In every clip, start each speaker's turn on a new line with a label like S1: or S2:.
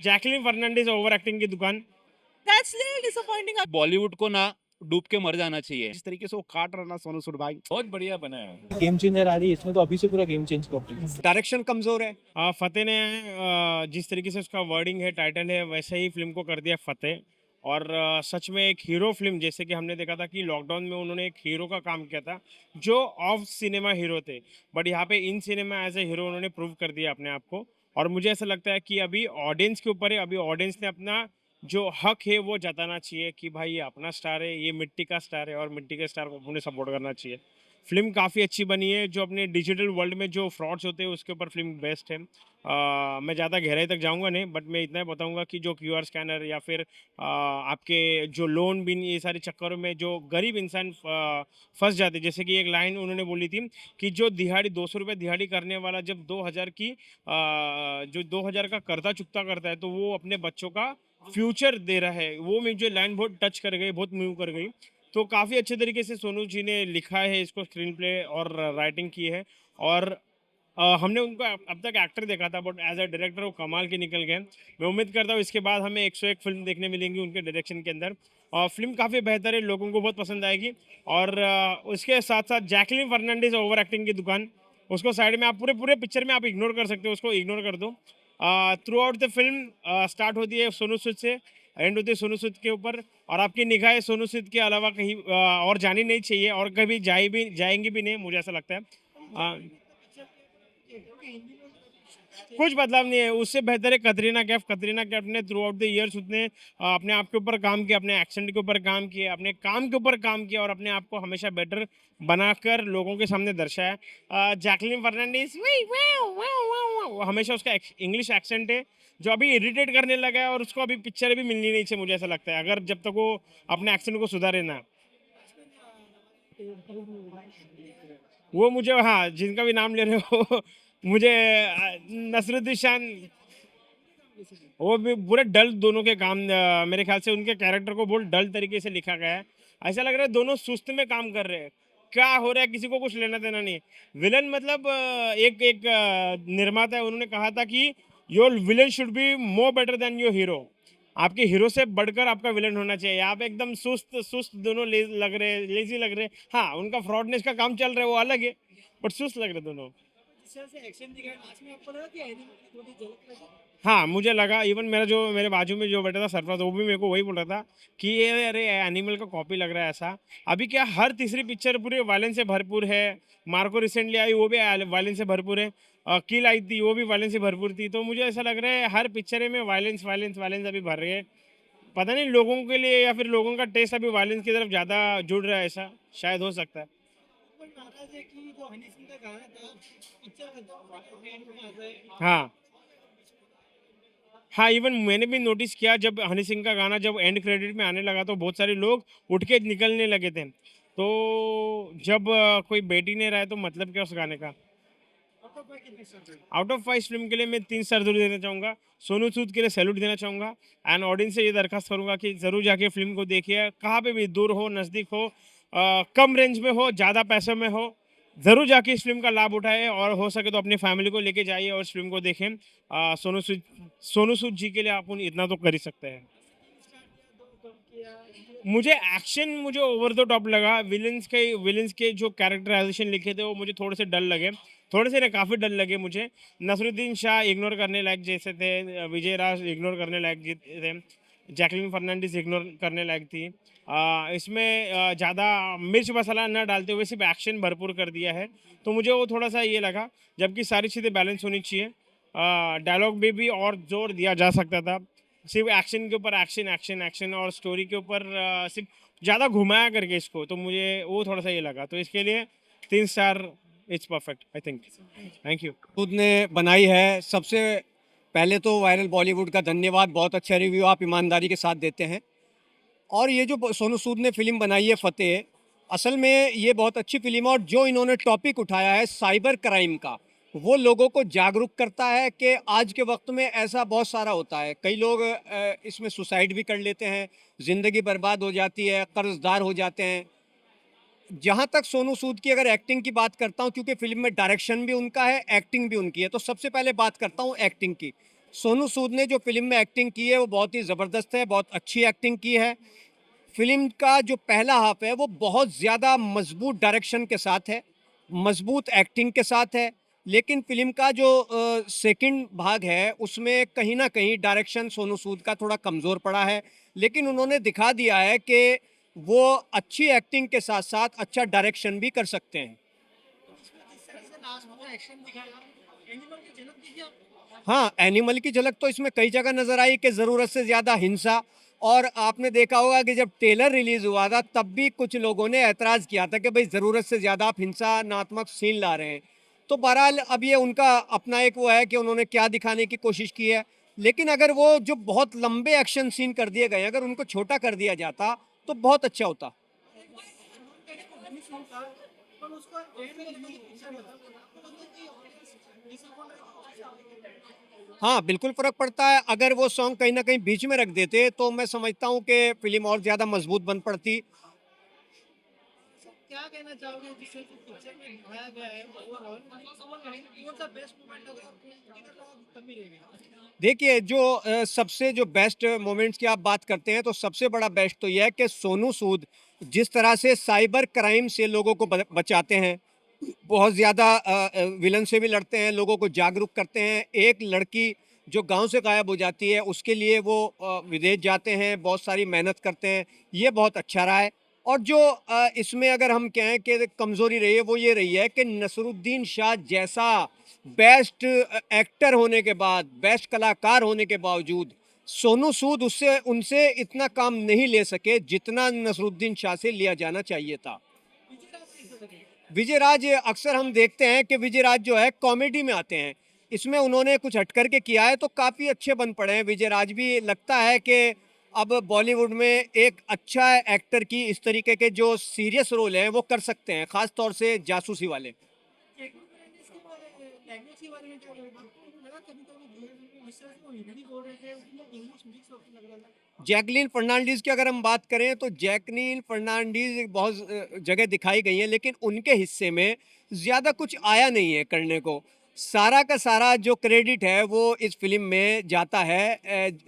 S1: Jacqueline Fernandes over acting की दुकान।
S2: That's little disappointing.
S3: Bollywood को ना डूब के मर जाना चाहिए।
S4: जिस तरीके से वो काट रहा ना सोनू सूद भाई,
S3: बहुत बढ़िया बना है।
S5: गेम चेंजर आ रही है इसमें, तो अभी से पूरा गेम चेंज कर दी।
S4: डायरेक्शन कमजोर है।
S1: फतेह ने जिस तरीके से उसका वर्डिंग है, टाइटल है, वैसे ही फिल्म को कर दिया फतेह। और सच में एक हीरो फिल्म, जैसे कि हमने देखा था कि लॉकडाउन में उन्होंने एक हीरो का काम किया था जो ऑफ सिनेमा हीरो थे, बट यहाँ पे in cinema as a hero उन्होंने प्रूव कर दिया अपने आप को। और मुझे ऐसा लगता है कि अभी ऑडियंस के ऊपर है, अभी ऑडियंस ने अपना जो हक है वो जताना चाहिए कि भाई ये अपना स्टार है, ये मिट्टी का स्टार है और मिट्टी के स्टार को उन्हें सपोर्ट करना चाहिए। फिल्म काफ़ी अच्छी बनी है। जो अपने डिजिटल वर्ल्ड में जो फ्रॉड्स होते हैं उसके ऊपर फिल्म बेस्ट है। मैं ज़्यादा गहराई तक जाऊंगा नहीं, बट मैं इतना ही बताऊंगा कि जो क्यूआर स्कैनर या फिर आपके जो लोन बिन, ये सारे चक्करों में जो गरीब इंसान फंस जाते, जैसे कि एक लाइन उन्होंने बोली थी कि जो दिहाड़ी 200 रुपये दिहाड़ी करने वाला जब 2000 की जो 2000 का कर्जा चुकता करता है, तो वो अपने बच्चों का फ्यूचर दे रहा है। वो मुझे लाइन बहुत टच कर गई, बहुत मूव कर गई। तो काफ़ी अच्छे तरीके से सोनू जी ने लिखा है इसको, स्क्रीन प्ले और राइटिंग की है। और हमने उनको अब तक एक्टर देखा था, बट एज अ डायरेक्टर वो कमाल के निकल गए। मैं उम्मीद करता हूँ इसके बाद हमें 101 फिल्म देखने मिलेंगी उनके डायरेक्शन के अंदर। और फिल्म काफ़ी बेहतर है, लोगों को बहुत पसंद आएगी। और उसके साथ साथ जैकलिन फर्नांडिस ओवर एक्टिंग की दुकान, उसको साइड में आप पूरे पूरे पिक्चर में आप इग्नोर कर सकते हो, उसको इग्नोर कर दो। Through out the film start होती है सोनू सूद से, एंड होती है सोनू सूद के ऊपर। और आपकी निगाहें सोनू सूद के अलावा कहीं और जानी नहीं चाहिए, और कभी जाएंगी भी नहीं, मुझे ऐसा लगता है। कुछ बदलाव नहीं है, उससे बेहतर है कतरीना कैफ। कतरीना कैफ ने थ्रू आउट द ईयर्स उसने अपने आप के ऊपर काम किया, अपने एक्सेंट के ऊपर काम किया, अपने काम के ऊपर काम किया और अपने आप को हमेशा बेटर बनाकर लोगों के सामने दर्शाया। जैकलिन फर्नांडिस वो हमेशा उसका इंग्लिश एक्सेंट है जो अभी इरिटेट करने लगा है, और उसको अभी पिक्चर भी मिलनी नहीं चाहिए, मुझे ऐसा लगता है, अगर जब तक वो अपने एक्सेंट को सुधारे ना। वो मुझे, हाँ, जिनका भी नाम ले रहे हो मुझे नसरुद्दीन शान, वो भी पूरे डल दोनों के काम, मेरे ख्याल से उनके कैरेक्टर को बहुत डल तरीके से लिखा गया है। ऐसा लग रहा है दोनों सुस्त में काम कर रहे हैं, क्या हो रहा है किसी को कुछ लेना देना नहीं है। विलन मतलब एक एक निर्माता है, उन्होंने कहा था कि your villain should be more better than your hero. आपके हीरो से बढ़कर आपका विलन होना चाहिए। आप एकदम सुस्त सुस्त दोनों लग रहे हैं, लेजी लग रहे हैं। हाँ, उनका फ्रॉडनेस का काम चल रहा है वो अलग है, बट सुस्त लग रहे दोनों। हाँ, मुझे लगा, इवन मेरा जो मेरे बाजू में जो बैठा था सरफराज, वो भी मेरे को वही बोल रहा था कि ये अरे एनिमल का कॉपी लग रहा है ऐसा। अभी क्या हर तीसरी पिक्चर पूरी वायलेंस से भरपूर है। मार्को रिसेंटली आई, वो भी वायलेंस से भरपूर है। किल आई थी, वो भी वायलेंस से भरपूर थी। तो मुझे ऐसा लग रहा है हर पिक्चर में वायलेंस वायलेंस वायलेंस अभी भर रहे हैं। पता नहीं लोगों के लिए या फिर लोगों का टेस्ट अभी वायलेंस की तरफ ज़्यादा जुड़ रहा है, ऐसा शायद हो सकता है। हाँ हाँ, इवन मैंने भी नोटिस किया, जब हनी सिंह का गाना जब एंड क्रेडिट में आने लगा तो बहुत सारे लोग उठ के निकलने लगे थे। तो जब कोई बैठ ही नहीं रहा है तो मतलब क्या उस गाने का। आउट ऑफ 5 फिल्म के लिए मैं 3 स्टार जरूर देना चाहूँगा। सोनू सूद के लिए सैल्यूट देना चाहूँगा। एंड ऑडियंस से ये दरखास्त करूँगा कि ज़रूर जाके फिल्म को देखिए, कहाँ पे भी, दूर हो नज़दीक हो, कम रेंज में हो, ज़्यादा पैसों में हो, ज़रूर जाके इस फिल्म का लाभ उठाए, और हो सके तो अपनी फैमिली को लेके जाइए और इस फिल्म को देखें। सोनू सूद जी के लिए आप इतना तो कर ही सकते हैं। मुझे एक्शन मुझे ओवर द टॉप लगा। विलन्स के जो कैरेक्टराइजेशन लिखे थे वो मुझे थोड़े से डल लगे, थोड़े से काफ़ी डल लगे मुझे। नसरुद्दीन शाह इग्नोर करने लायक जैसे थे, विजय राज इग्नोर करने लायक थे, जैकलिन फर्नांडिस इग्नोर करने लायक थी। इसमें ज़्यादा मिर्च मसाला न डालते हुए सिर्फ एक्शन भरपूर कर दिया है, तो मुझे वो थोड़ा सा ये लगा, जबकि सारी चीज़ें बैलेंस होनी चाहिए। डायलॉग में भी और जोर दिया जा सकता था। सिर्फ एक्शन के ऊपर एक्शन एक्शन एक्शन और स्टोरी के ऊपर सिर्फ ज़्यादा घुमाया करके इसको, तो मुझे वो थोड़ा सा ये लगा। तो इसके लिए 3 star, it's perfect I think. Thank you.
S4: खुद ने बनाई है। सबसे पहले तो वायरल बॉलीवुड का धन्यवाद, बहुत अच्छा रिव्यू आप ईमानदारी के साथ देते हैं। और ये जो सोनू सूद ने फिल्म बनाई है फतेह, असल में ये बहुत अच्छी फिल्म है। और जो इन्होंने टॉपिक उठाया है साइबर क्राइम का, वो लोगों को जागरूक करता है कि आज के वक्त में ऐसा बहुत सारा होता है। कई लोग इसमें सुसाइड भी कर लेते हैं, ज़िंदगी बर्बाद हो जाती है, कर्जदार हो जाते हैं। जहाँ तक सोनू सूद की अगर एक्टिंग की बात करता हूँ, क्योंकि फिल्म में डायरेक्शन भी उनका है, एक्टिंग भी उनकी है, तो सबसे पहले बात करता हूँ एक्टिंग की। सोनू सूद ने जो फिल्म में एक्टिंग की है वो बहुत ही ज़बरदस्त है, बहुत अच्छी एक्टिंग की है। फिल्म का जो पहला हाफ है वो बहुत ज़्यादा मजबूत डायरेक्शन के साथ है, मजबूत एक्टिंग के साथ है। लेकिन फिल्म का जो सेकंड भाग है उसमें कहीं ना कहीं डायरेक्शन सोनू सूद का थोड़ा कमज़ोर पड़ा है। लेकिन उन्होंने दिखा दिया है कि वो अच्छी एक्टिंग के साथ साथ अच्छा डायरेक्शन भी कर सकते हैं। हाँ, एनिमल की झलक तो इसमें कई जगह नजर आई कि ज़रूरत से ज़्यादा हिंसा। और आपने देखा होगा कि जब ट्रेलर रिलीज हुआ था तब भी कुछ लोगों ने ऐतराज़ किया था कि भाई ज़रूरत से ज़्यादा आप हिंसात्मक सीन ला रहे हैं। तो बहरहाल अब ये उनका अपना एक वो है कि उन्होंने क्या दिखाने की कोशिश की है। लेकिन अगर वो जो बहुत लंबे एक्शन सीन कर दिए गए अगर उनको छोटा कर दिया जाता तो बहुत अच्छा होता। हाँ, बिल्कुल फ़र्क पड़ता है। अगर वो सॉन्ग कहीं न कहीं बीच में रख देते तो मैं समझता हूँ कि फ़िल्म और ज़्यादा मज़बूत बन पड़ती।
S5: क्या कहना चाहोगे जिसे पिक्चर में दिखाया गया है ओवरऑल कौन सा बेस्ट मोमेंट अगर किधर कमी रह गई?
S4: देखिए जो सबसे जो बेस्ट मोमेंट्स की आप बात करते हैं तो सबसे बड़ा बेस्ट तो ये है कि सोनू सूद जिस तरह से साइबर क्राइम से लोगों को बचाते हैं, बहुत ज़्यादा विलन से भी लड़ते हैं, लोगों को जागरूक करते हैं। एक लड़की जो गांव से गायब हो जाती है उसके लिए वो विदेश जाते हैं, बहुत सारी मेहनत करते हैं, ये बहुत अच्छा रहा है। और जो इसमें अगर हम कहें कि कमज़ोरी रही है वो ये रही है कि नसरुद्दीन शाह जैसा बेस्ट एक्टर होने के बाद, बेस्ट कलाकार होने के बावजूद सोनू सूद उससे उनसे इतना काम नहीं ले सके जितना नसरुद्दीन शाह से लिया जाना चाहिए था। विजय राज अक्सर हम देखते हैं कि विजय राज जो है कॉमेडी में आते हैं, इसमें उन्होंने कुछ हट करके किया है तो काफ़ी अच्छे बन पड़े हैं विजय राज भी। लगता है कि अब बॉलीवुड में एक अच्छा एक्टर की इस तरीके के जो सीरियस रोल हैं वो कर सकते हैं, ख़ास तौर से जासूसी वाले।
S5: लैंग्वेज के बारे में जो लगा कभी कभी मिस्टर को हिंदी बोल रहे थे उसमें इंग्लिश मिक्स होकर लग रहा था।
S4: जैकलीन फर्नांडीज की अगर हम बात करें तो जैकलीन फर्नांडीज बहुत जगह दिखाई गई हैं लेकिन उनके हिस्से में ज़्यादा कुछ आया नहीं है करने को। सारा का सारा जो क्रेडिट है वो इस फिल्म में जाता है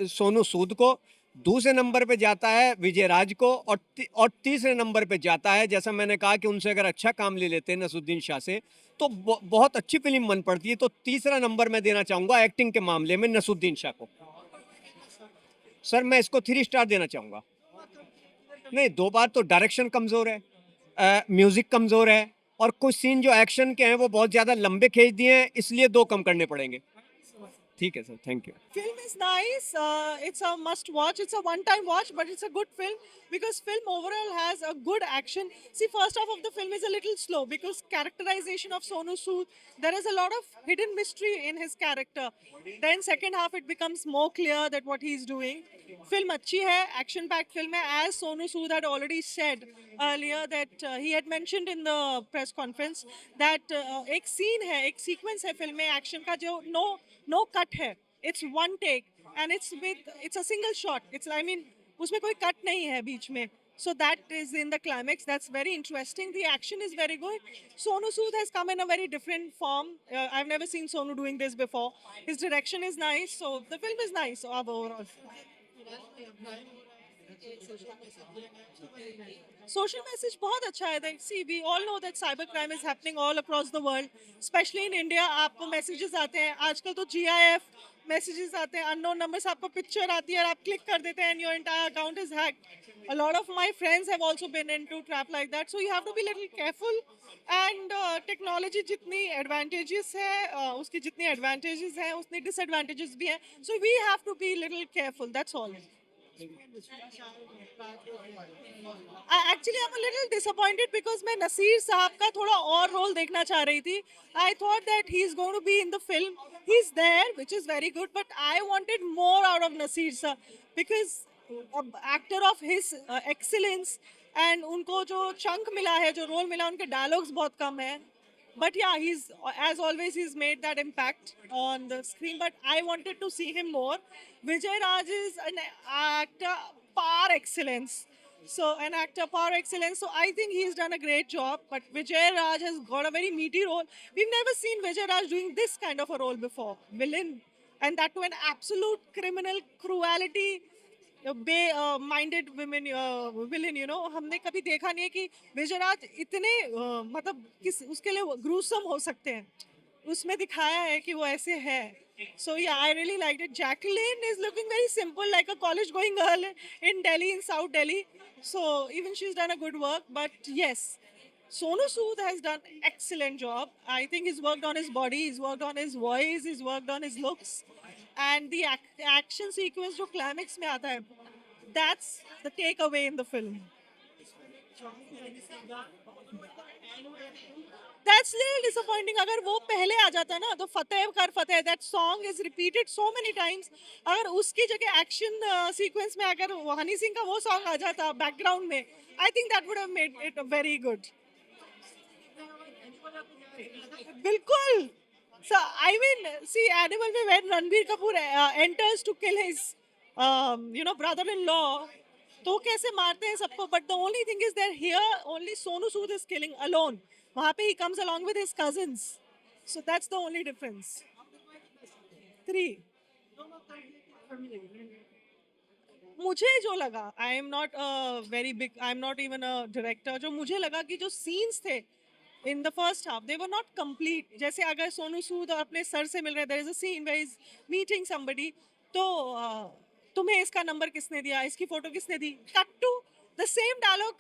S4: सोनू सूद को, दूसरे नंबर पे जाता है विजय राज को और तीसरे नंबर पे जाता है, जैसा मैंने कहा कि उनसे अगर अच्छा काम ले लेते हैं नसरुद्दीन शाह से तो बहुत अच्छी फिल्म बन पड़ती है। तो तीसरा नंबर मैं देना चाहूँगा एक्टिंग के मामले में नसरुद्दीन शाह को। सर मैं इसको 3 स्टार देना चाहूँगा। नहीं, 2 बार तो डायरेक्शन कमज़ोर है, म्यूज़िक कमज़ोर है और कुछ सीन जो एक्शन के हैं वो बहुत ज़्यादा लंबे खींच दिए हैं, इसलिए 2 कम करने पड़ेंगे। ठीक है sir, thank you.
S2: Film is nice. It's a must watch. It's a one-time watch, but it's a good film because film overall has a good action. See, first half of the film is a little slow because characterization of Sonu Sood, there is a lot of hidden mystery in his character. Then second half it becomes more clear that what he's doing. Film अच्छी है, action packed film है. As Sonu Sood had already said earlier that he had mentioned in the press conference that एक scene है, एक sequence है film में action का जो no cut है. It's one take and it's a single shot. I mean उसमें कोई cut नहीं है बीच में. So that is in the climax. That's very interesting. The action is very good. Sonu Sood has come in a very different form. I've never seen Sonu doing this before. His direction is nice. So the film is nice overall. Social message बहुत अच्छा है. Like, see, we all know that cyber crime is happening all across the world, especially in India. आपको messages आते हैं. आजकल तो GIF messages आते हैं, unknown numbers. आपको picture आती है और आप click कर देते हैं and your entire account is hacked. A lot of my friends have also been into trap like that. So you have to be little careful. And technology जितनी advantages है, उसकी जितनी advantages हैं, उतनी disadvantages भी हैं. So we have to be little careful. That's all. Actually, I'm a little disappointed because मैं नसीर साहब का थोड़ा और रोल देखना चाह रही थी. I thought that he's going to be in the film. He's there, which is very good, but I wanted more out of Nasir sir because actor of his excellence and उनको जो chunk मिला है, जो role मिला, उनके dialogues बहुत कम है. But yeah, he's as always he's made that impact on the screen. But I wanted to see him more. Vijay Raj is an actor par excellence. So an actor par excellence. So I think he's done a great job. But Vijay Raj has got a very meaty role. We've never seen Vijay Raj doing this kind of a role before. Villain. and that to an absolute criminal cruelty minded women villain, you know, हमने कभी देखा नहीं है कि विजयराज इतने मतलब किस उसके लिए ग्रूसम हो सकते हैं. उसमें दिखाया है कि वो ऐसे है. So yeah, I really liked it. Jacqueline is looking very simple, like a college-going girl in Delhi, in South Delhi. So even she's done a good work. But yes, Sonu Sood has done excellent job. I think he's worked on his body, he's worked on his voice, he's worked on his looks, and the action sequence जो climax में आता है, that's the takeaway in the film. That's little disappointing. अगर वो पहले आ जाता ना तो फतेह कर फतेह, that song is repeated so many times. अगर उसकी जगह action sequence में अगर हनी सिंह का वो song आ जाता background में, I think that would have made it very good. बिल्कुल. So I mean, see, Animal में when Ranbir Kapoor enters to kill his, brother-in-law, तो कैसे मारते हैं सबको? But the only thing is that here only Sonu Sood is killing alone. वहाँ पे he comes along with his cousins. So that's the only difference. 3. मुझे जो लगा, I am not a very big, I am not even a director. जो मुझे लगा कि जो scenes थे in the first half, they were not complete. जैसे अगर सोनू सूद और अपने सर से मिल रहे, there is a scene where he's meeting somebody, तो तुम्हें इसका नंबर किसने दिया, इसकी फोटो किसने दी, cut to the same dialogue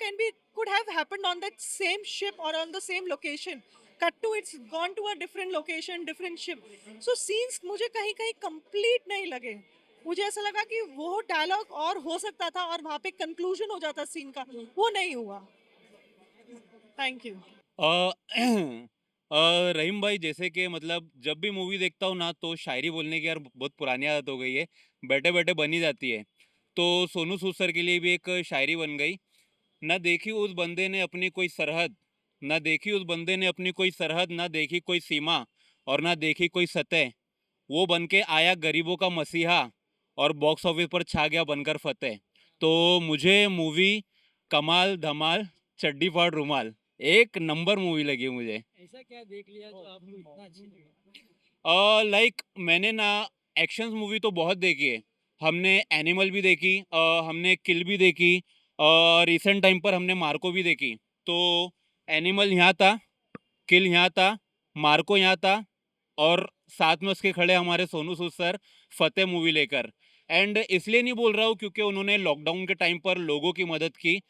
S2: could have happened on that same ship or on the same location. Cut to it's gone to a different location, different ship. So scenes मुझे कहीं कहीं complete नहीं लगे. मुझे ऐसा लगा कि वो डायलॉग और हो सकता था और वहाँ पे कंक्लूजन हो जाता सीन का, वो नहीं हुआ. Thank you.
S3: रहीम भाई, जैसे कि मतलब जब भी मूवी देखता हूँ ना तो शायरी बोलने की यार बहुत पुरानी आदत हो गई है, बैठे बैठे बनी जाती है. तो सोनू सूद सर के लिए भी एक शायरी बन गई. ना देखी उस बंदे ने अपनी कोई सरहद, ना देखी उस बंदे ने अपनी कोई सरहद, ना देखी कोई सीमा और ना देखी कोई सतह. वो बन के आया गरीबों का मसीहा और बॉक्स ऑफिस पर छा गया बनकर फतेह. तो मुझे मूवी कमाल धमाल चड्डी फाड़ रुमाल एक नंबर मूवी लगी मुझे.
S5: ऐसा क्या देख लिया जो आपको इतना अच्छी लगी?
S3: लाइक मैंने ना एक्शंस मूवी तो बहुत देखी है. हमने एनिमल भी देखी, हमने किल भी देखी, रिसेंट टाइम पर हमने मार्को भी देखी. तो एनिमल यहाँ था, किल यहाँ था, मार्को यहाँ था और साथ में उसके खड़े हमारे सोनू सूद सर फतेह मूवी लेकर. एंड इसलिए नहीं बोल रहा हूँ क्योंकि उन्होंने लॉकडाउन के टाइम पर लोगों की मदद की.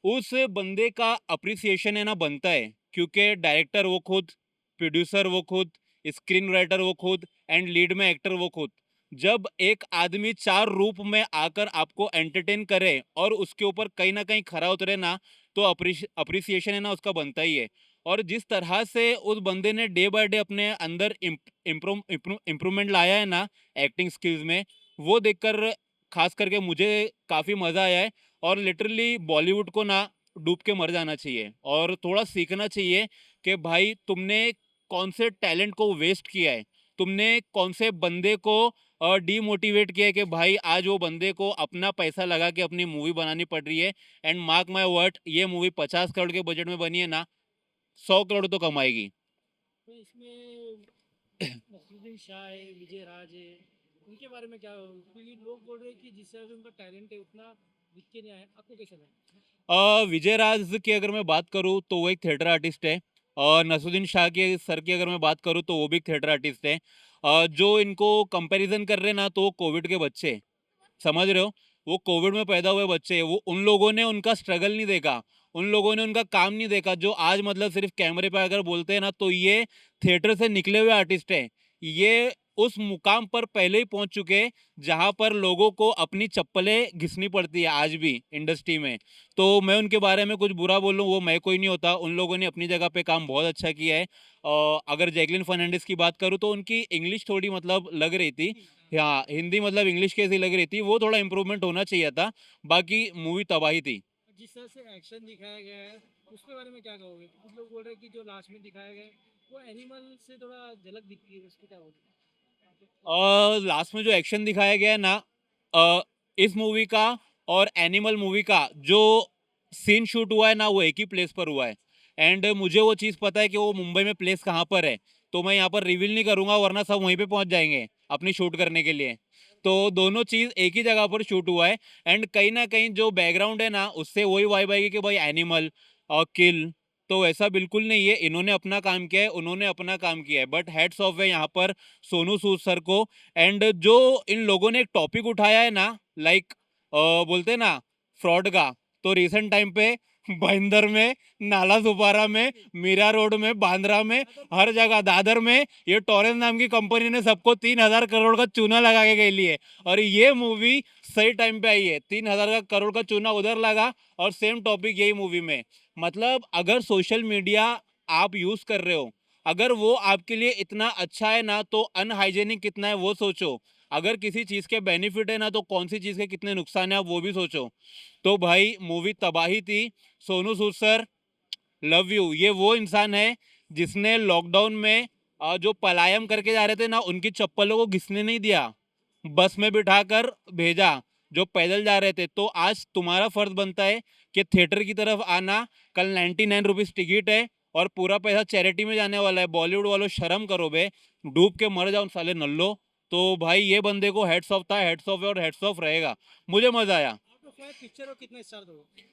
S3: उस बंदे का अप्रिसिएशन है ना बनता है, क्योंकि डायरेक्टर वो खुद, प्रोड्यूसर वो खुद, स्क्रीन राइटर वो खुद एंड लीड में एक्टर वो खुद. जब एक आदमी 4 रूप में आकर आपको एंटरटेन करे और उसके ऊपर कहीं ना कहीं खरा उतरे ना, तो अप्रिसिएशन है ना उसका बनता ही है. और जिस तरह से उस बंदे ने डे बाय डे अपने अंदर इम्प्रूवमेंट लाया है ना एक्टिंग स्किल्स में, वो देखकर खास करके मुझे काफ़ी मज़ा आया है. और लिटरली बॉलीवुड को ना डूब के मर जाना चाहिए और थोड़ा सीखना चाहिए कि भाई तुमने कौन से टैलेंट को वेस्ट किया है, तुमने कौन से बंदे को डीमोटिवेट किया है कि भाई आज वो बंदे को अपना पैसा लगा के अपनी मूवी बनानी पड़ रही है. एंड मार्क माय वर्ड, ये मूवी 50 करोड़ के बजट में बनी है ना, 100 करोड़ तो कमाएगी.
S5: तो इसमें नसरुद्दीन शाह है, विजय राज है, उनके बारे में क्या, क्योंकि लोग बोल रहे हैं कि जिस तरह से उनका टैलेंट है उतना दिख के नहीं आया, आपको कैसा लगा?
S3: विजय राज की अगर मैं बात करूँ तो वो एक थिएटर आर्टिस्ट है, और नसरुद्दीन शाह के सर की अगर मैं बात करूँ तो वो भी एक थिएटर आर्टिस्ट है. जो इनको कंपैरिजन कर रहे हैं ना, तो वो कोविड के बच्चे, समझ रहे हो, वो कोविड में पैदा हुए बच्चे हैं. वो उन लोगों ने उनका स्ट्रगल नहीं देखा, उन लोगों ने उनका काम नहीं देखा, जो आज मतलब सिर्फ कैमरे पे अगर बोलते हैं ना, तो ये थिएटर से निकले हुए आर्टिस्ट हैं. ये उस मुकाम पर पहले ही पहुंच चुके हैं जहां पर लोगों को अपनी चप्पलें घिसनी पड़ती है आज भी इंडस्ट्री में. तो मैं उनके बारे में कुछ बुरा बोलूं वो मैं कोई नहीं होता. उन लोगों ने अपनी जगह पे काम बहुत अच्छा किया है. अगर जैकलिन फर्नांडिस की बात करूं तो उनकी इंग्लिश थोड़ी मतलब लग रही थी, हाँ हिंदी मतलब इंग्लिश कैसी लग रही थी, वो थोड़ा इम्प्रूवमेंट होना चाहिए था. बाकी मूवी तबाही थी.
S5: जिस तरह से एक्शन दिखाया गया है उसके बारे में क्या कहोगे? कुछ लोग बोल रहे हैं कि जो लास्ट में दिखाया गया है वो एनिमल से थोड़ा झलक दिखती है, उसको क्या बोलते हैं?
S3: लास्ट में जो एक्शन दिखाया गया है ना, इस मूवी का और एनिमल मूवी का जो सीन शूट हुआ है ना, वो एक ही प्लेस पर हुआ है. एंड मुझे वो चीज़ पता है कि वो मुंबई में प्लेस कहाँ पर है, तो मैं यहाँ पर रिवील नहीं करूँगा वरना सब वहीं पे पहुँच जाएंगे. अपनी शूट करने के लिए। तो दोनों चीज़ एक ही जगह पर शूट हुआ है। एंड कहीं ना कहीं जो बैकग्राउंड है ना, उससे वही वाइब आएगी कि भाई एनिमल और किल। तो ऐसा बिल्कुल नहीं है, इन्होंने अपना काम किया है, उन्होंने अपना काम किया है, बट हेड्स ऑफ है यहाँ पर सोनू सूद सर को। एंड जो इन लोगों ने एक टॉपिक उठाया है ना, लाइक बोलते हैं ना फ्रॉड का, तो रिसेंट टाइम पे भाईंदर में, नाला सुपारा में, मीरा रोड में, बांद्रा में, हर जगह, दादर में ये टॉरेंस नाम की कंपनी ने सबको 3,000 करोड़ का चूना लगा के गई है। और ये मूवी सही टाइम पे आई है, 3,000 करोड़ का चूना उधर लगा और सेम टॉपिक यही मूवी में। मतलब अगर सोशल मीडिया आप यूज कर रहे हो, अगर वो आपके लिए इतना अच्छा है ना, तो अनहाइजेनिक कितना है वो सोचो। अगर किसी चीज के बेनिफिट है ना, तो कौन सी चीज के कितने नुकसान है आप वो भी सोचो। तो भाई मूवी तबाही थी। Sonu Sood sir, love you. ये वो इंसान है जिसने लॉकडाउन में जो पलायम करके जा रहे थे ना, उनकी चप्पलों को घिसने नहीं दिया, बस में बिठाकर भेजा जो पैदल जा रहे थे। तो आज तुम्हारा फर्ज बनता है कि थिएटर की तरफ आना। कल 99 रुपीज़ टिकट है और पूरा पैसा चैरिटी में जाने वाला है। बॉलीवुड वालों शर्म करो बे, डूब के मर जाओ साले नल्लो। तो भाई ये बंदे को हेड्स ऑफ था, हेड्स ऑफ है और हेड्स ऑफ रहेगा। मुझे मजा आया।
S5: आउट ऑफ 5 पिक्चर को कितने स्टार दोगे?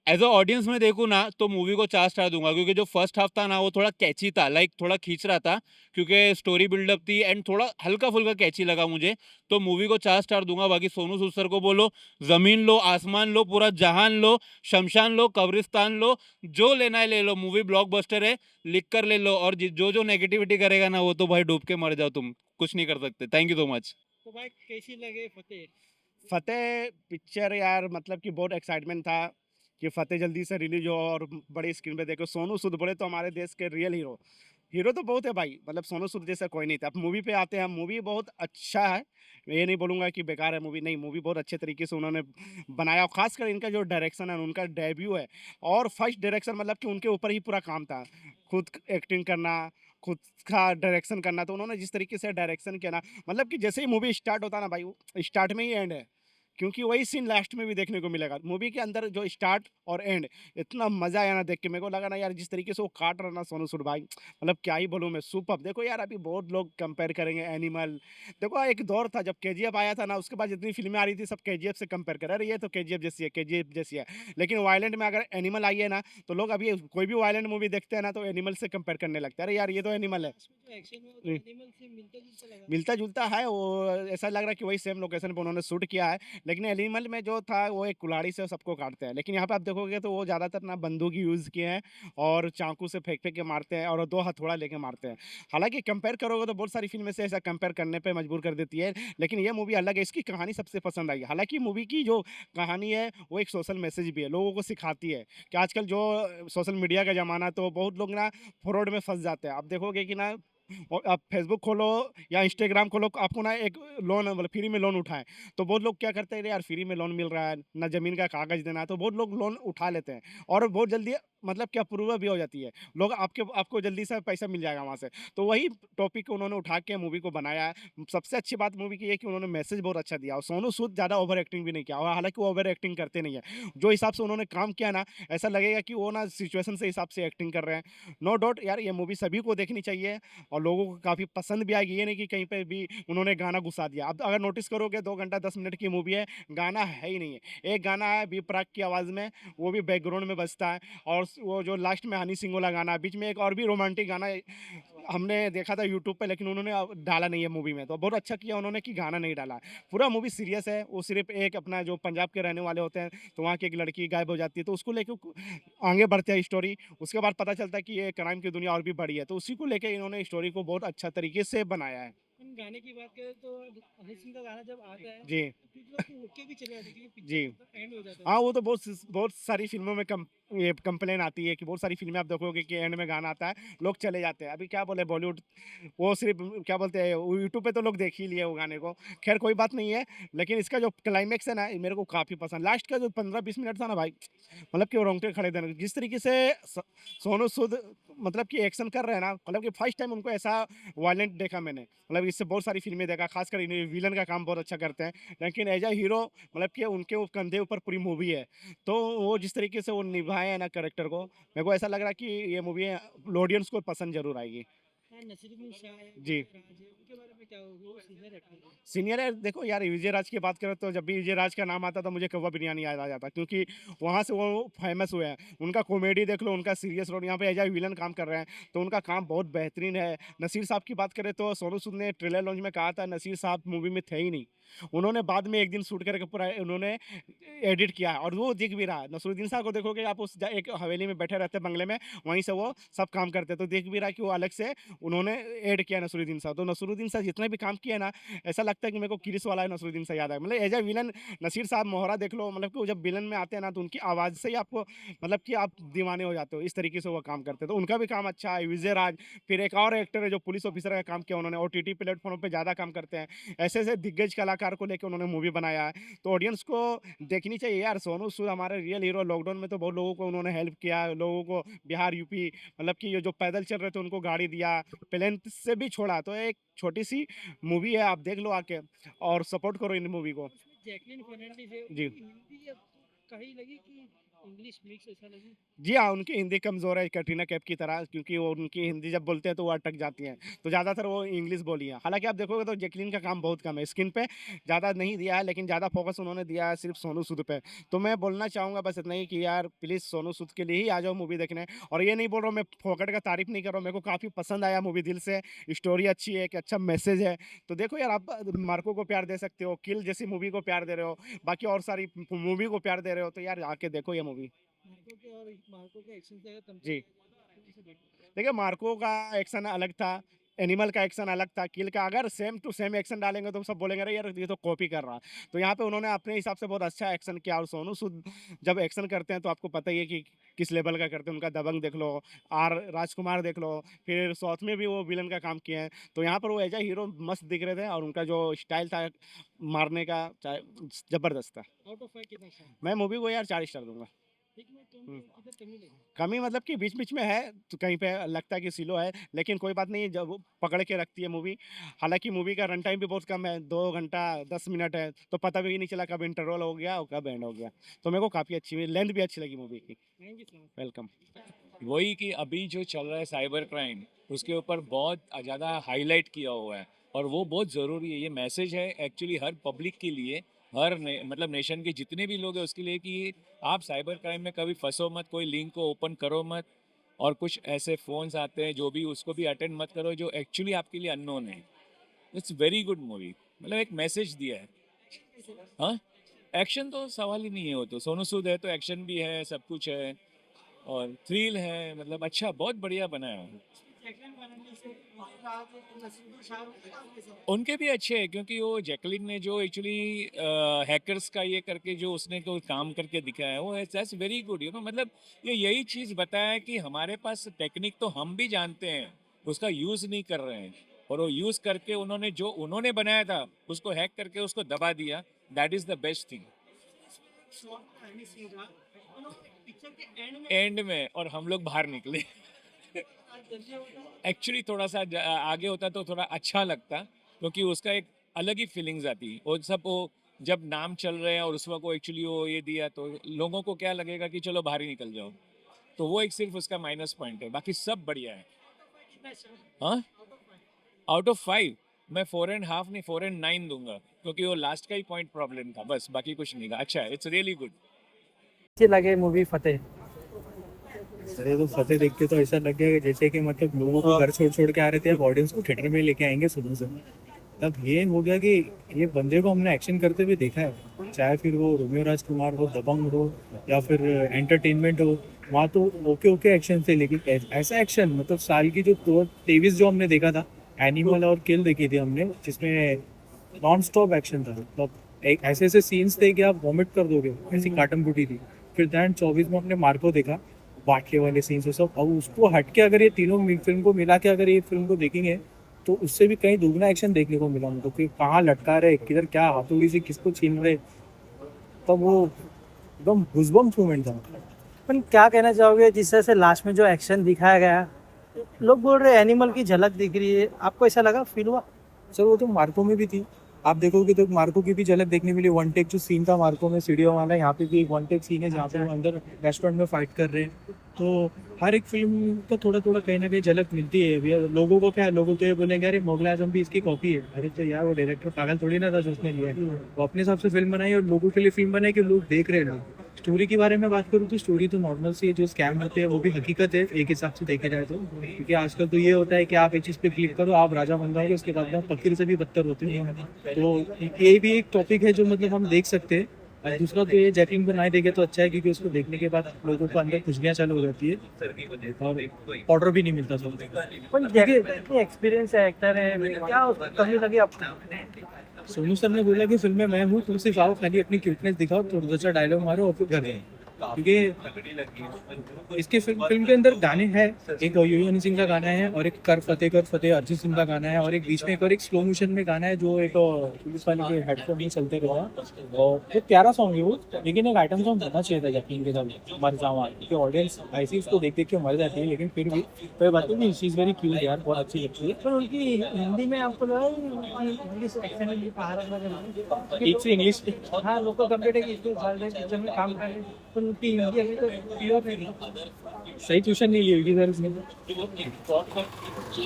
S3: एज अ ऑडियंस में देखूँ ना, तो मूवी को 4 स्टार दूंगा, क्योंकि जो फर्स्ट हाफ था ना वो थोड़ा कैची था, लाइक थोड़ा खींच रहा था, क्योंकि स्टोरी बिल्डअप थी एंड थोड़ा हल्का फुल्का कैची लगा मुझे। तो मूवी को 4 स्टार दूंगा। बाकी सोनू सूद सर को बोलो, जमीन लो, आसमान लो, पूरा जहान लो, शमशान लो, कब्रिस्तान लो, जो लेना है ले लो। मूवी ब्लॉकबस्टर है, लिख कर ले लो। और जो जो नेगेटिविटी करेगा ना, वो तो भाई डूब के मर जाओ, तुम कुछ नहीं कर सकते। Thank you so much.
S5: तो भाई कैसी लगे फतेह?
S6: फतेह पिक्चर यार मतलब कि बहुत एक्साइटमेंट था कि फतेह जल्दी से रिलीज हो और बड़ी स्क्रीन पे देखो। सोनू सूद बोले तो हमारे देश के रियल हीरो। हीरो तो बहुत है भाई, मतलब सोनू सूद जैसा कोई नहीं था। अब मूवी पे आते हैं, मूवी बहुत अच्छा है। ये नहीं बोलूँगा कि बेकार है मूवी, नहीं, मूवी बहुत अच्छे तरीके से उन्होंने बनाया। और खासकर इनका जो डायरेक्शन है, उनका डेब्यू है और फर्स्ट डायरेक्शन, मतलब कि उनके ऊपर ही पूरा काम था। खुद एक्टिंग करना, खुद का डायरेक्शन करना, तो उन्होंने जिस तरीके से डायरेक्शन किया ना, मतलब कि जैसे ही मूवी स्टार्ट होता ना भाई, वो स्टार्ट में ही एंड है। क्योंकि वही सीन लास्ट में भी देखने को मिलेगा। मूवी के अंदर जो स्टार्ट और एंड, इतना मज़ा आया ना देख के। मेरे को लगा ना यार, जिस तरीके से वो काट रहा ना सोनू सूद भाई, मतलब क्या ही बोलूँ मैं, सुपर्ब। देखो यार, अभी बहुत लोग कंपेयर करेंगे एनिमल। देखो एक दौर था जब केजीएफ आया था ना, उसके बाद जितनी फिल्में आ रही थी सब केजीएफ से कंपेयर कर, अरे ये तो केजीएफ जैसी है, केजीएफ जैसी है। लेकिन वायलेंट में अगर एनिमल आई है ना, तो लोग अभी कोई भी वायलेंट मूवी देखते हैं ना, तो एनिमल से कंपेयर करने लगते हैं। अरे यार, ये तो एनिमल है।
S5: इसमें जो एक्शन में वो तो
S6: हम्म।
S5: एनिमल से मिलता-जुलता लगा।
S6: मिलता-जुलता है वो, ऐसा लग रहा है कि वही सेम लोकेशन पे उन्होंने शूट किया है। लेकिन एनिमल में जो था वो एक कुल्हाड़ी से सबको काटते हैं, लेकिन यहाँ पे आप देखोगे तो वो ज़्यादातर ना बंदूक यूज़ किए हैं और चाकू से फेंक-फेंक के मारते हैं और 2 हथौड़ा लेके मारते हैं। हालाँकि कंपेयर करोगे तो बहुत सारी फ़िल्में से ऐसा कंपेयर करने पे मजबूर कर देती है, लेकिन ये मूवी अलग है, इसकी कहानी सबसे पसंद आई। हालाँकि मूवी की जो कहानी है वो एक सोशल मैसेज भी है, लोगों को सिखाती है कि आजकल जो सोशल मीडिया का ज़माना है, तो बहुत लोग ना फ्रॉड में फँस जाते हैं। आप देखोगे कि ना, और आप फेसबुक खोलो या इंस्टाग्राम खोलो, आपको ना एक लोन, मतलब फ्री में लोन उठाएं, तो बहुत लोग क्या करते हैं, "अरे यार, फ्री में लोन मिल रहा है, ना ज़मीन का कागज़ देना है", तो बहुत लोग लोन उठा लेते हैं और बहुत जल्दी, मतलब कि अप्रूवल भी हो जाती है। लोग आपको जल्दी से पैसा मिल जाएगा वहाँ से। तो वही टॉपिक को उन्होंने उठा के मूवी को बनाया है। सबसे अच्छी बात मूवी की ये है कि उन्होंने मैसेज बहुत अच्छा दिया और सोनू सूद ज़्यादा ओवर एक्टिंग भी नहीं किया, और हालाँकि वो ओवर एक्टिंग करते नहीं है। जो हिसाब से उन्होंने काम किया ना, ऐसा लगेगा कि वो ना सिचुएशन से हिसाब से एक्टिंग कर रहे हैं। नो डाउट यार, ये मूवी सभी को देखनी चाहिए और लोगों को काफ़ी पसंद भी आएगी। ये नहीं कि कहीं पे भी उन्होंने गाना घुसा दिया। अब अगर नोटिस करोगे, 2 घंटा 10 मिनट की मूवी है, गाना है ही नहीं है। एक गाना है बी प्राक की आवाज़ में, वो भी बैकग्राउंड में बजता है, और वो जो लास्ट में हनी सिंह वाला गाना है, बीच में एक और भी रोमांटिक गाना हमने देखा था यूट्यूब पे, लेकिन उन्होंने डाला नहीं है मूवी में। तो बहुत अच्छा किया उन्होंने कि गाना नहीं डाला। पूरा मूवी सीरियस है। वो सिर्फ़ एक अपना जो पंजाब के रहने वाले होते हैं, तो वहाँ की एक लड़की गायब हो जाती है, तो उसको लेके आगे बढ़ते हैं स्टोरी। उसके बाद पता चलता है कि ये क्राइम की दुनिया और भी बड़ी है, तो उसी को लेके इन्होंने स्टोरी को बहुत अच्छा तरीके से बनाया है।
S5: हम गाने की बात करें तो हनी सिंह का गाना जब आता है
S6: जी,
S5: तो कुछ लोग तो उठ के भी चले जाते हैं क्योंकि
S6: जी।
S5: पिक्चर मतलब एंड हो जाता है
S6: हाँ,
S5: उसका।
S6: वो तो बहुत सारी फ़िल्मों में ये कंप्लेन आती है कि बहुत सारी फ़िल्में आप देखोगे कि एंड में गाना आता है, लोग चले जाते हैं। अभी क्या बोले बॉलीवुड, वो सिर्फ़ क्या बोलते हैं, वो यूट्यूब पे तो लोग देख ही लिए वो गाने को। ख़ैर कोई बात नहीं है, लेकिन इसका जो क्लाइमैक्स है ना, ये मेरे को काफ़ी पसंद। लास्ट का जो 15-20 मिनट था ना भाई, मतलब कि वो रोंगटे खड़े थे। जिस तरीके से स सोनू सूद मतलब कि एक्शन कर रहे हैं ना, मतलब कि फर्स्ट टाइम उनको ऐसा वायलेंट देखा मैंने। मतलब इससे बहुत सारी फ़िल्में देखा, ख़ासकर इन्हें विलन का काम बहुत अच्छा करते हैं। लेकिन एज़ अ हीरो, मतलब कि उनके वो कंधे ऊपर पूरी मूवी है। तो वो जिस तरीके से वो निभाए हैं ना कैरेक्टर को, मेरे को ऐसा लग रहा है कि ये मूवी ऑडियंस को पसंद ज़रूर आएगी।
S5: नसीरुद्दीन शाह है,
S6: जी।
S5: विजय राज है, उनके बारे में क्या वो सीनियर एक्टर है।
S6: सीनियर है, देखो यार विजय राज की बात करें तो जब भी विजय राज का नाम आता तो मुझे कौवा बिरयानी याद आ जाता, क्योंकि वहाँ से वो फेमस हुए हैं। उनका कॉमेडी देख लो, उनका सीरियस रोल, यहाँ पे एज ए विलन काम कर रहे हैं, तो उनका काम बहुत बेहतरीन है। नसीर साहब की बात करें तो सोनू सूद ने ट्रेलर लॉन्च में कहा था नसीर साहब मूवी में थे ही नहीं। उन्होंने बाद में एक दिन शूट करके पूरा उन्होंने एडिट किया है और वो दिख भी रहा है। नसरुद्दीन साहब को देखोगे आप, उस एक हवेली में बैठे रहते बंगले में, वहीं से वो सब काम करते, तो दिख भी रहा है कि वो अलग से उन्होंने ऐड किया नसरुद्दीन साहब। तो नसरुद्दीन साहब जितने भी काम किए ना, ऐसा लगता है कि मेरे को किरिस वाला है नसरुद्दीन साहब याद है। मतलब एज ए विलन नसीर साहब मोहरा देख लो, मतलब कि वो जब विलन में आते हैं ना तो उनकी आवाज़ से ही आपको मतलब कि आप दीवाने हो जाते हो, इस तरीके से वो काम करते हैं। तो उनका भी काम अच्छा है। विजय राज, फिर एक और एक्टर है जो पुलिस ऑफिसर का काम किया उन्होंने, OTT प्लेटफॉर्म पे ज़्यादा काम करते हैं। ऐसे ऐसे दिग्गज कलाकार को लेकर उन्होंने मूवी बनाया है, तो ऑडियंस को देखनी चाहिए यार। सोनू सूद हमारे रियल हीरो, लॉकडाउन में तो बहुत लोगों को उन्होंने हेल्प किया, लोगों को बिहार यूपी मतलब कि ये जो पैदल चल रहे थे उनको गाड़ी दिया, प्लेन से भी छोड़ा। तो एक छोटी सी मूवी है, आप देख लो आके और सपोर्ट करो इन मूवी को।
S5: उसमें जैकलीन फर्नांडिस है,
S6: जी।
S5: उनकी हिंदी अब कहीं लगी कि इंग्लिश मिक्स ऐसा लगी।
S6: जी हाँ, उनकी हिंदी कमज़ोर है कैटरीना कैफ की तरह, क्योंकि वो उनकी हिंदी जब बोलते हैं तो वो अटक जाती हैं, तो ज़्यादातर वो इंग्लिश बोली हैं। हालाँकि आप देखोगे तो जैकलीन का काम बहुत कम है, स्क्रीन पे ज़्यादा नहीं दिया है, लेकिन ज़्यादा फोकस उन्होंने दिया है सिर्फ सोनू सूद पे। तो मैं बोलना चाहूँगा बस इतना ही कि यार प्लीज़ सोनू सूद के लिए ही आ जाओ मूवी देखने। और ये नहीं बोल रहा हूँ मैं फोकट का तारीफ़ नहीं कर रहा हूँ, मेरे को काफ़ी पसंद आया मूवी दिल से, स्टोरी अच्छी है, एक अच्छा मैसेज है। तो देखो यार, आप मार्को को प्यार दे सकते हो, किल जैसी मूवी को प्यार दे रहे हो, बाकी और सारी मूवी को प्यार दे रहे हो, तो यार आके देखो ये मूवी।
S5: मार्को के एक्शन से अगर
S6: जी।
S5: कंपेयर
S6: देखिए मार्को का एक्शन अलग था, एनिमल का एक्शन अलग था, किल का अगर सेम टू सेम एक्शन डालेंगे तो सब बोलेंगे अरे यार ये तो कॉपी कर रहा। तो यहाँ पे उन्होंने अपने हिसाब से बहुत अच्छा एक्शन किया। और सोनू सूद जब एक्शन करते हैं तो आपको पता ही है कि किस लेवल का करते हैं। उनका दबंग देख लो, आर राजकुमार देख लो, फिर साउथ में भी वो विलन का काम किए हैं। तो यहाँ पर वो एज ए हीरो मस्त दिख रहे थे, और उनका जो स्टाइल था मारने का जबरदस्त था।
S5: आउट ऑफ 5 कितना अच्छा है?
S6: मैं मूवी को यार 4 स्टार दूंगा।
S5: ठीक में तुमको किधर कमी लगी?
S6: कमी मतलब कि बीच-बीच में है, तो कहीं पे लगता है कि स्लो है, लेकिन कोई बात नहीं, जब वो पकड़ के रखती है मूवी। हालाँकि मूवी का रन टाइम भी बहुत कम है, 2 घंटा 10 मिनट है, तो पता भी नहीं चला कब इंटरवल हो गया और कब एंड हो गया। तो मेरे को काफ़ी अच्छी लेंथ भी अच्छी लगी मूवी की।
S5: Thank you so much.
S6: Welcome.
S7: वही कि अभी जो चल रहा है साइबर क्राइम, उसके ऊपर बहुत ज़्यादा हाईलाइट किया हुआ है, और वो बहुत ज़रूरी है। ये मैसेज है एक्चुअली हर पब्लिक के लिए, मतलब नेशन के जितने भी लोग हैं उसके लिए, कि आप साइबर क्राइम में कभी फंसो मत, कोई लिंक को ओपन करो मत, और कुछ ऐसे फ़ोन्स आते हैं जो भी, उसको भी अटेंड मत करो जो एक्चुअली आपके लिए अननोन है। इट्स वेरी गुड मूवी, मतलब एक मैसेज दिया है। हाँ, एक्शन तो सवाल ही नहीं है, वो तो सोनू सूद है तो एक्शन भी है, सब कुछ है, और थ्रिल है, मतलब अच्छा, बहुत बढ़िया बनाया है।
S5: जैकलीन फर्नांडिस है, नसीरुद्दीन शाह है।
S7: उनके भी अच्छे हैं, क्योंकि वो जैकलिन ने जो एक्चुअली हैकर्स का ये करके जो उसने को काम करके दिखाया है, वो that's very good, you know. मतलब ये यही चीज़ बताया है कि हमारे पास टेक्निक तो हम भी जानते हैं, उसका यूज़ नहीं कर रहे हैं, और वो यूज़ करके उन्होंने जो उन्होंने बनाया था उसको हैक करके उसको दबा दिया। That is the best thing
S5: picture के एंड में
S7: एंड में, और हम लोग बाहर निकले।
S5: जल्दी होता है।
S7: एक्चुअली थोड़ा सा आगे होता तो थोड़ा अच्छा लगता, क्योंकि उसका एक अलग ही फीलिंग्स आती। और सब वो जब नाम चल रहे हैं और उस वक्त वो एक्चुअली वो ये दिया, तो लोगों को क्या लगेगा कि चलो बाहर ही निकल जाओ। तो वो एक सिर्फ उसका माइनस पॉइंट है, बाकी सब बढ़िया है।
S5: कितना अच्छा?
S7: हाँ, आउट ऑफ 5 मैं 4.5 नहीं 4.9 दूंगा, क्योंकि वो लास्ट का ही पॉइंट प्रॉब्लम था, बस बाकी कुछ नहीं था। अच्छा है, इट्स रियली गुड।
S5: अच्छी लगे मूवी फतेह?
S8: अरे तो फतेह देख के तो ऐसा लग गया कि जैसे कि मतलब लोगों को घर छोड़ छोड़ के आ रहे थे, अब ऑडियंस को थिएटर में लेके आएंगे सुबह से। तब ये हो गया कि ये बंदे को हमने एक्शन करते हुए देखा है, चाहे फिर वो रोमियो राजकुमार हो, दबंग हो, या फिर एंटरटेनमेंट हो, वहाँ तो ओके ओके एक्शन थे। लेकिन ऐसा एक्शन मतलब साल की जो 23 जो हमने देखा था, एनिमल और किल देखी थी हमने, जिसमें नॉन स्टॉप एक्शन था। मतलब एक ऐसे ऐसे सीन्स थे कि आप वॉमिट कर दोगे, ऐसी काटम कुटी थी। फिर दैन 24 में हमने मार्को देखा, बाटले वाले सीन्स सब। अब उसको हट के अगर ये तीनों फिल्म को मिला के अगर ये फिल्म को देखेंगे तो उससे भी कहीं दुगना एक्शन देखने को मिला हमको, कि कहाँ लटका रहे, किधर क्या हाथोड़ी से किसको छीन रहे। तब वो एकदम गूज़बम्प्स मोमेंट था।
S5: अपन क्या कहना चाहोगे जिस तरह से लास्ट में जो एक्शन दिखाया गया, लोग बोल रहे एनिमल की झलक दिख रही है, आपको ऐसा लगा, फील हुआ?
S8: सर वो तो मार्को में भी थी, आप देखोगे तो मार्को की भी झलक देखने मिली। वन टेक जो सीन था मार्को में सीढ़ियों वाला, यहाँ पे भी एक वन टेक सीन है जहाँ पे वो अंदर रेस्टोरेंट में फाइट कर रहे हैं। तो हर एक फिल्म का थोड़ा थोड़ा कहीं ना कहीं झलक मिलती है भैया। लोगों को क्या है, लोगों तो ये बोलेंगे अरे मुगल आजम भी इसकी कॉपी है। अरे तो यार वो डायरेक्टर पागल थोड़ी ना था जो उसने लिया है। वो अपने हिसाब से फिल्म बनाई और लोगों के लिए फिल्म बनाई कि लोग देख रहे हैं लोग। स्टोरी के बारे में बात करूँ तो स्टोरी तो नॉर्मल सी है, जो स्कैम होते हैं वो भी हकीकत है एक हिसाब से देखा जाए तो। क्योंकि आजकल तो ये होता है कि आप एक चीज़ पे क्लिक करो आप राजा बन जाओगे, उसके बाद में आप फकीर से भी बदतर होते हैं। तो ये भी एक टॉपिक है जो मतलब हम देख सकते हैं। और दूसरा तो ये जैकलिन बनाई देखे तो अच्छा है, क्योंकि उसको देखने के बाद लोगों को अंदर खुजलियाँ चालू हो जाती है और ऑर्डर भी नहीं मिलता सब।
S5: पण देखिए एक्सपीरियंस है, एक्टर है, क्या कमी लगी आपको?
S8: सोनू सर ने बोला कि फिल्म में मैं हूँ, तुम सिर्फ आओ खाली अपनी क्यूटनेस दिखाओ, थोड़ा दूसरा डायलॉग मारो और फिर घर गए। क्योंकि इसके फिल्म के अंदर गाने हैं, एक यूं हनी सिंह का गाना है और एक कर फतेह अरिजीत सिंह का गाना है और एक बीच में एक और एक स्लो मोशन में गाना है जो एक पुलिस वाले के हेडफोन में चलते रहा। और एक प्यारा सॉन्ग है वो, लेकिन एक आइटम सॉन्ग बनना चाहिए था जैकलिन के साथ मर जावा, क्योंकि ऑडियंस ऐसी उसको देख देख के मर जाती है। लेकिन फिर भी कोई बात नहीं, शी इज वेरी क्यूट यार, बहुत अच्छी लगती है।
S5: पर उनकी हिंदी में आपको लगा इंग्लिश एक्सेंट में
S8: एक से इंग्लिश
S5: हाँ लोकल कंप्यूटर की पिक्चर में काम कर रहे हैं, पर उनकी हिंदी अभी तो प्योर नहीं।
S8: सही ट्यूशन नहीं ली होगी सर इसने।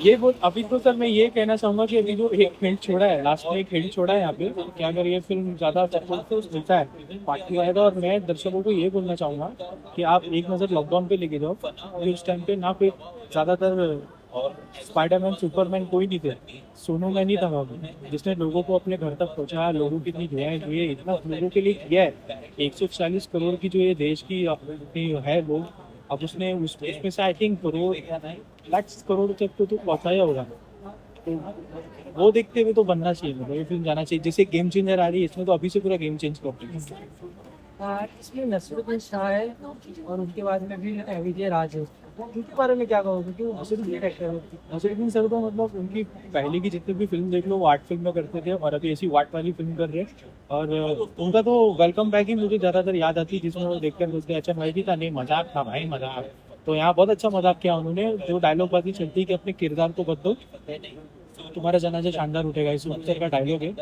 S8: ये वो अभी तो सर मैं ये कहना चाहूँगा कि अभी जो एक हिंट छोड़ा है, लास्ट में एक हिंट छोड़ा है यहाँ पे कि अगर ये फिल्म ज़्यादा सक्सेस मिलता है पार्ट 2 आएगा। और मैं दर्शकों को ये बोलना चाहूँगा कि आप एक नज़र लॉकडाउन पे लेके जाओ, क्योंकि उस टाइम पे ना कोई ज़्यादातर स्पाइडरमैन सुपरमैन कोई नहीं थे, सोनू मैन ही था वहाँ पे, जिसने लोगों को अपने घर तक पहुँचाया, लोगों की इतनी दुआएं हुई है, इतना लोगों के लिए किया है। 140 करोड़ की जो ये देश की है लोग, अब उसने उसमें से आई थिंक करोड़ लाख करोड़ तक तो पहुँचाया होगा। तो वो देखते हुए तो बनना चाहिए, मतलब ये फिल्म जाना चाहिए। जैसे गेम चेंजर आ रही है, इसमें तो अभी से पूरा गेम चेंज कर रही है।
S5: इसमें नसीरुद्दीन शाह है और उनके बाद में भी विजय राज है, उनके बारे में क्या कहोगे? क्योंकि वो नसीरुद्दीन एक्टर है।
S8: नसीरुद्दीन सर तो मतलब उनकी पहले की जितनी भी फिल्म देख लो वो आर्ट फिल्म में करते थे, और अभी ऐसी वाट वाली फिल्म कर रहे हैं। और उनका तो वेलकम बैक ही मुझे ज़्यादातर याद आती है, जिसमें वो देखकर बोलते अच्छा भाई भी था, नहीं मजाक था भाई मजाक। तो यहाँ बहुत अच्छा मजाक किया उन्होंने, जो डायलॉग बाजी चलती है कि अपने किरदार को बदलो तुम्हारा जनाजा शानदार उठेगा, इस उत्तर का डायलॉग है।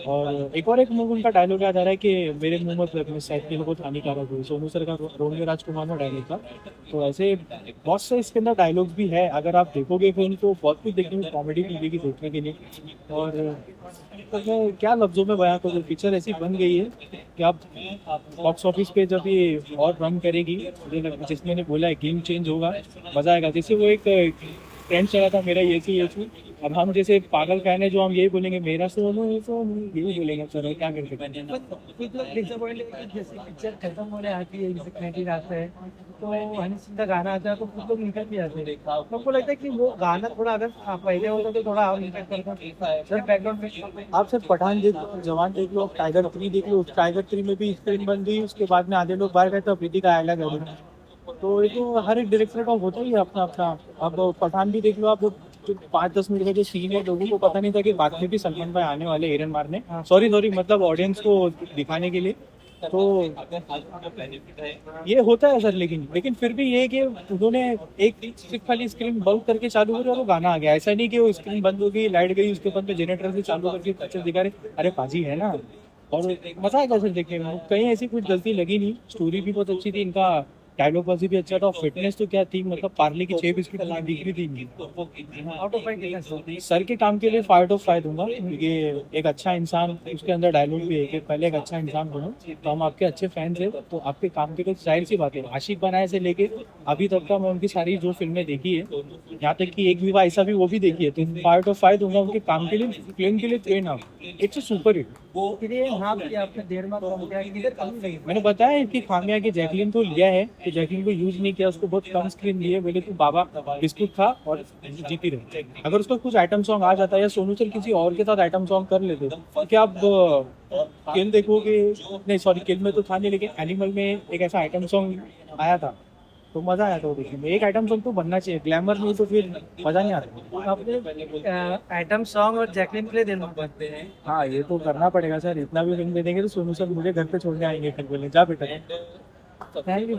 S8: और एक मूव उनका डायलॉग याद आ रहा है कि मेरे मुंह मत रखने शायद के लोगों को हानिकारक हुई, सोनू सर का रोमियो राजकुमार में डायलॉग था। तो ऐसे बहुत से इसके अंदर डायलॉग्स भी है, अगर आप देखोगे फिल्म तो बहुत कुछ देखने में कॉमेडी मिलेगी देखने के लिए। और तो मैं क्या लफ्ज़ों में बयां करूँ, पिक्चर ऐसी बन गई है कि आप बॉक्स ऑफिस पे जब ये और रन करेगी, जिसमें ने बोला है गेम चेंज होगा, मज़ा आएगा। जैसे वो एक ट्रेंड चला था मेरा ये सी, अब हम जैसे पागल फैन है जो हम यही बोलेंगे मेरा सोनू यही बोलेंगे, सर क्या कर सकते हैं।
S5: कुछ लोग डिसअपॉइंट है कि जैसे पिक्चर खत्म होने आती है, जैसे क्रेडिट आता है तो हनी सिंह का गाना आता है तो कुछ लोग निकल भी जाते हैं। हमको लगता है कि वो गाना थोड़ा अगर पहले होता तो थोड़ा और इम्पैक्ट करता सर बैकग्राउंड में।
S8: आप सर पठान देख लो, जवान देख लो, टाइगर 3 देख लो। टाइगर 3 में भी फिल्म बन गई, उसके बाद में आधे लोग बाहर गए तो प्रीति का आयला गए। तो ये तो हर एक डायरेक्टर का होता ही है अपना अपना। अब पठान भी देख लो आप, जो 5-10 मिनट का जो सीन है, लोगों को पता नहीं था कि बाद में भी सलमान भाई आने वाले एरन मारने, सॉरी मतलब ऑडियंस को दिखाने के लिए। तो ये होता है सर, लेकिन फिर भी ये कि उन्होंने एक सिर्फ खाली स्क्रीन बंद करके चालू करी और वो गाना आ गया। ऐसा नहीं कि वो स्क्रीन बंद हो गई, लाइट गई, उसके बाद में जनरेटर से चालू करके पिक्चर दिखा रहे, अरे पाजी है ना। और मजा आएगा सर देखने में, कहीं ऐसी कुछ गलती लगी नहीं। स्टोरी भी बहुत अच्छी थी, इनका डायलॉग बाजी भी अच्छा था। फिटनेस तो क्या थी, मतलब पार्ले की 6 बिस्किट दिख रही थी।
S5: आउट ऑफ 5 देगा
S8: सर के काम के लिए 5 ऑफ 5 दूंगा, क्योंकि एक अच्छा इंसान, उसके अंदर डायलॉग भी है कि पहले एक अच्छा इंसान बनो। तो हम आपके अच्छे फैंस हैं, तो आपके काम के लिए जाहिर सी बात है। आशिक बनाए से लेके अभी तक का मैं उनकी सारी जो फिल्में देखी है, यहाँ तक कि एक विवाह ऐसा भी वो भी देखी है, तो 5 ऑफ 5 दूंगा उनके काम के लिए, फिल्म के लिए। ट्रेन आप इट्स सुपर हिट।
S5: आपने 1.5 माह कम किया, किधर कमी लगी?
S8: मैंने बताया कि खामिया की जैकलिन को लिया है, तो जैकलिन को यूज नहीं किया, उसको बहुत कम स्क्रीन दी है। बोले तू बाबा बिस्कुट खा और जीती रहे। अगर उसको कुछ आइटम सॉन्ग आ जाता है या सोनू सर किसी और के साथ आइटम सॉन्ग कर लेते, क्या आप किल देखोगे? नहीं सॉरी, किल में तो था नहीं, लेकिन एनिमल में एक ऐसा आइटम सॉन्ग आया था तो मजा आया था वो देखने में। एक आइटम सॉन्ग तो बनना चाहिए, ग्लैमर नहीं तो फिर मजा नहीं आता।
S5: आपने आइटम सॉन्ग और जैकलिन के लिए देना पड़ते हैं।
S8: हाँ ये तो करना पड़ेगा सर, इतना भी फिल्म दे देंगे तो सोनू सर मुझे घर पे छोड़ने आएंगे, फिर बोले जा बेटा।
S5: Thank you.